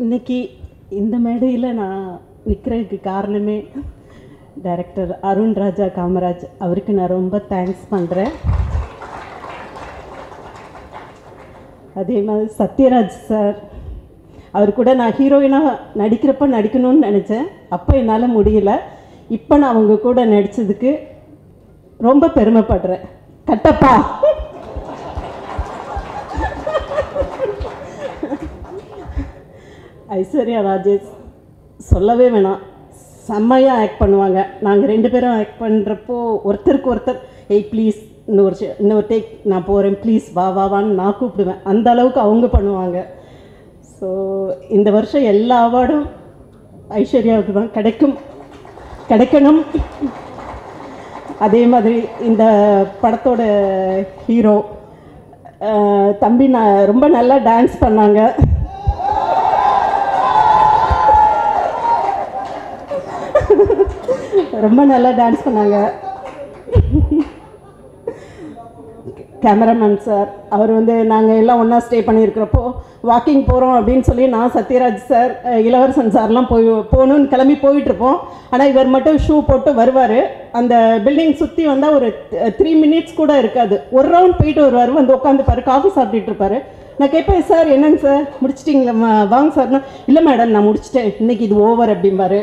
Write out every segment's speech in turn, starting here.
இன்னைக்கு இந்த மேடையில் நான் நிற்கிறதுக்கு காரணமே டைரக்டர் அருண் ராஜா காமராஜ் அவருக்கு நான் ரொம்ப தேங்க்ஸ் பண்ணுறேன். அதே மாதிரி சத்யராஜ் சார் அவர் கூட நான் ஹீரோயினாக நடிக்கிறப்ப நடிக்கணும்னு நினச்சேன். அப்போ என்னால் முடியல. இப்போ நான் அவங்க கூட நடித்ததுக்கு ரொம்ப பெருமைப்படுறேன். கட்டப்பா ஐஸ்வர்யா ராஜேஷ் சொல்லவே வேணாம், செம்மையாக ஆக்ட் பண்ணுவாங்க. நாங்கள் 2 பேரும் ஆக்ட் பண்ணுறப்போ ஒருத்தருக்கு ஒருத்தர் ஏய் ப்ளீஸ் இன்னொரு டேக் நான் போகிறேன் ப்ளீஸ் வா வான்னு நான் கூப்பிடுவேன். அந்த அளவுக்கு அவங்க பண்ணுவாங்க. ஸோ இந்த வருஷம் எல்லா அவார்டும் ஐஸ்வர்யாவுக்கு தான் கிடைக்கணும். அதே மாதிரி இந்த படத்தோட ஹீரோ தம்பி ரொம்ப நல்லா டான்ஸ் பண்ணாங்க. ரொம்ப நல்லா டான்ஸ் பண்ணாங்க. கேமராமேன் சார் அவர் நாங்கள் எல்லாம் ஒன்றா ஸ்டே பண்ணியிருக்கிறப்போ வாக்கிங் போகிறோம் அப்படின்னு சொல்லி நான் சத்யராஜ் சார் இளவரசன் சார்லாம் போகணுன்னு கிளம்பி போயிட்டுருப்போம். ஆனால் இவர் மட்டும் ஷூ போட்டு வருவார். அந்த பில்டிங் சுற்றி வந்தால் ஒரு 3 மினிட்ஸ் கூட இருக்காது. ஒரு ரவுண்ட் போயிட்டு வருவார், உட்காந்துப்பார், காஃபி சாப்பிட்டுட்டு இருப்பார். நான் கேட்பேன் சார் என்னங்க சார் முடிச்சிட்டிங்களா வாங்க சார்னா இல்லை மேடம் நான் முடிச்சிட்டேன் இன்றைக்கி இது ஓவர் அப்படிம்பாரு.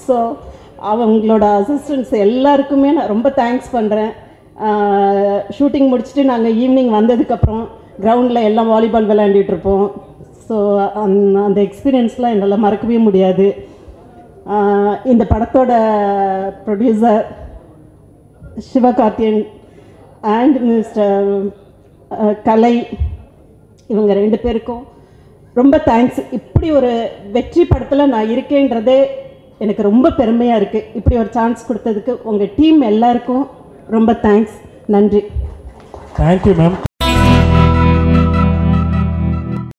ஸோ அவங்களோட அசிஸ்டன்ஸ் எல்லாருக்குமே நான் ரொம்ப தேங்க்ஸ் பண்ணுறேன். ஷூட்டிங் முடிச்சுட்டு நாங்கள் ஈவினிங் வந்ததுக்கப்புறம் கிரவுண்டில் எல்லாம் வாலிபால் விளையாண்டுட்ருப்போம். ஸோ அந்த எக்ஸ்பீரியன்ஸ்லாம் என்னால் மறக்கவே முடியாது. இந்த படத்தோட ப்ரொடியூசர் சிவகார்த்தியன் அண்ட் மிஸ்டர் கலை இவங்க 2 பேருக்கும் ரொம்ப தேங்க்ஸ். இப்படி ஒரு வெற்றி படத்தில் நான் இருக்கேன்றதே எனக்கு ரொம்ப பெருமையாக இருக்குது. இப்படி ஒரு சான்ஸ் கொடுத்ததுக்கு உங்கள் டீம் எல்லாருக்கும் ரொம்ப தேங்க்ஸ். நன்றி. Thank you ma'am.